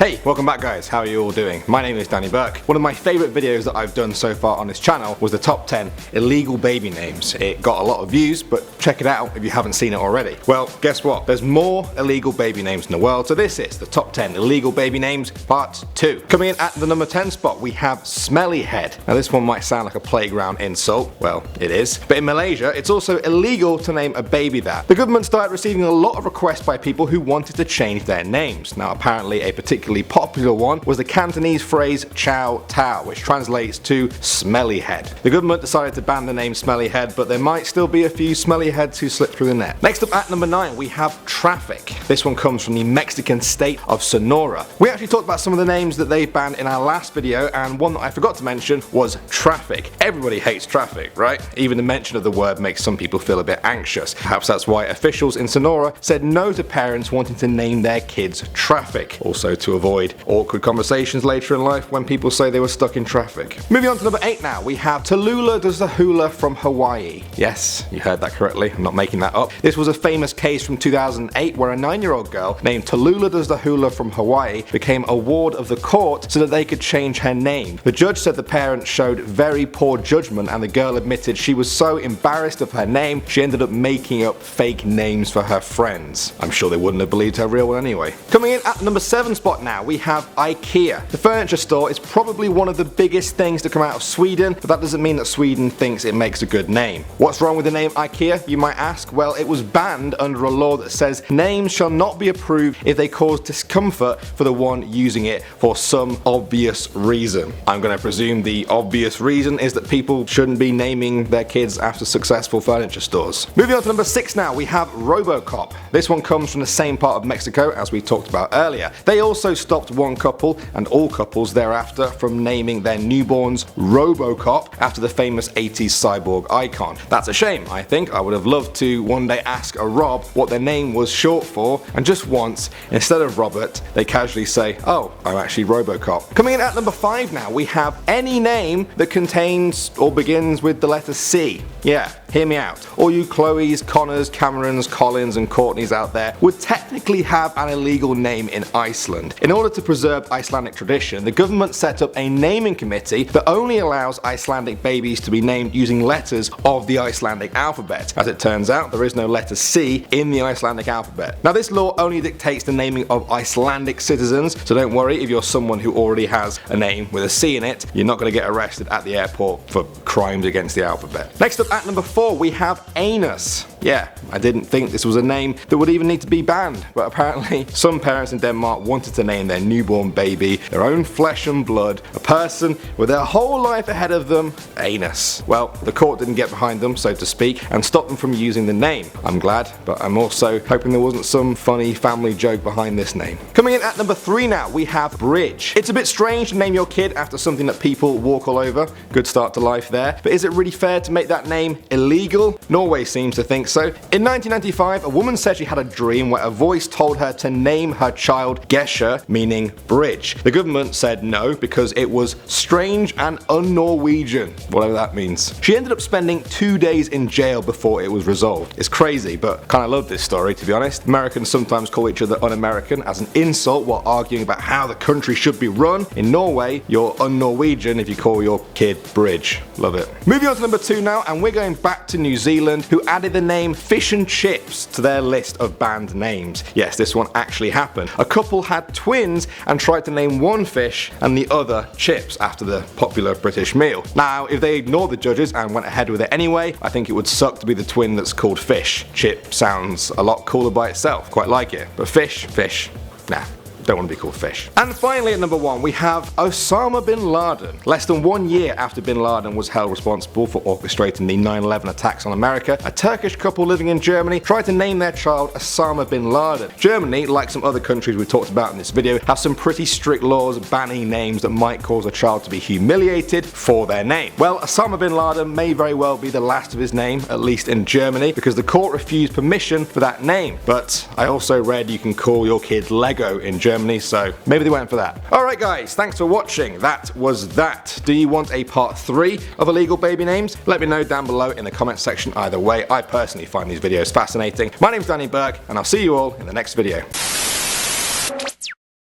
Hey, welcome back guys, how are you all doing? My name is Danny Burke. One of my favourite videos that I've done so far on this channel was the top 10 illegal baby names. It got a lot of views, but check it out if you haven't seen it already. Well, guess what? There's more illegal baby names in the world, so this is the top 10 illegal baby names part 2. Coming in at the number 10 spot, we have Smelly Head. Now this one might sound like a playground insult, well, it is. But in Malaysia, it's also illegal to name a baby that. The government started receiving a lot of requests by people who wanted to change their names. Now apparently a particularly popular one was the Cantonese phrase Chow Tao, which translates to smelly head. The government decided to ban the name Smelly Head, but there might still be a few smelly heads who slip through the net. Next up at number 9, we have Traffic. This one comes from the Mexican state of Sonora. We actually talked about some of the names that they banned in our last video, and one that I forgot to mention was traffic. Everybody hates traffic, right? Even the mention of the word makes some people feel a bit anxious. Perhaps that's why officials in Sonora said no to parents wanting to name their kids Traffic. Also to avoid awkward conversations later in life when people say they were stuck in traffic. Moving on to number 8 now, we have Tallulah does the hula from Hawaii. Yes, you heard that correctly, I'm not making that up. This was a famous case from 2008 where a 9-year-old girl named Tallulah does the hula from Hawaii became a ward of the court so that they could change her name. The judge said the parents showed very poor judgment and the girl admitted she was so embarrassed of her name she ended up making up fake names for her friends. I'm sure they wouldn't have believed her real one anyway. Coming in at the number 7 spot now, we have IKEA. The furniture store is probably one of the biggest things to come out of Sweden, but that doesn't mean that Sweden thinks it makes a good name. What's wrong with the name IKEA, you might ask? Well, it was banned under a law that says names shall not be approved if they cause discomfort for the one using it for some obvious reason. I'm going to presume the obvious reason is that people shouldn't be naming their kids after successful furniture stores. Moving on to number 6 now, we have Robocop. This one comes from the same part of Mexico as we talked about earlier. They also stopped one couple and all couples thereafter from naming their newborns Robocop after the famous 80s cyborg icon. That's a shame, I think. I would have loved to one day ask a Rob what their name was short for, and just once, instead of Robert, they casually say, oh, I'm actually Robocop. Coming in at number 5 now, we have any name that contains or begins with the letter C. Yeah, hear me out. All you Chloes, Connors, Camerons, Collins and Courtneys out there would technically have an illegal name in Iceland. In order to preserve Icelandic tradition, the government set up a naming committee that only allows Icelandic babies to be named using letters of the Icelandic alphabet. As it turns out, there is no letter C in the Icelandic alphabet. Now this law only dictates the naming of Icelandic citizens, so don't worry if you're someone who already has a name with a C in it, you're not going to get arrested at the airport for crimes against the alphabet. Next up at number 4, we have Anus. Yeah, I didn't think this was a name that would even need to be banned, but apparently some parents in Denmark wanted to name their newborn baby, their own flesh and blood, a person with their whole life ahead of them, Anus. Well, the court didn't get behind them, so to speak, and stopped them from using the name. I'm glad, but I'm also hoping there wasn't some funny family joke behind this name. Coming in at number 3 now, we have Bridge. It's a bit strange to name your kid after something that people walk all over. Good start to life there, but is it really fair to make that name illegal? Norway seems to think so. In 1995, a woman said she had a dream where a voice told her to name her child Gesher, meaning bridge. The government said no because it was strange and un-Norwegian, whatever that means. She ended up spending 2 days in jail before it was resolved. It's crazy, but kinda love this story to be honest. Americans sometimes call each other un-American as an insult while arguing about how the country should be run. In Norway, you're un-Norwegian if you call your kid Bridge. Love it. Moving on to number 2 now, and we're going back to New Zealand, who added the name Fish and Chips to their list of banned names. Yes, this one actually happened. A couple had twins and tried to name one fish and the other chips after the popular British meal. Now, if they ignored the judges and went ahead with it anyway, I think it would suck to be the twin that's called Fish. Chip sounds a lot cooler by itself, quite like it. But fish, nah. Don't want to be called fish. And finally at number 1, we have Osama Bin Laden. Less than 1 year after Bin Laden was held responsible for orchestrating the 9/11 attacks on America, a Turkish couple living in Germany tried to name their child Osama Bin Laden. Germany, like some other countries we talked about in this video, have some pretty strict laws banning names that might cause a child to be humiliated for their name. Well, Osama Bin Laden may very well be the last of his name, at least in Germany, because the court refused permission for that name. But I also read you can call your kid Lego in Germany, so maybe they went for that. Alright guys, thanks for watching. That was that. Do you want a part 3 of illegal baby names? Let me know down below in the comment section either way. I personally find these videos fascinating. My name's Danny Burke, and I'll see you all in the next video.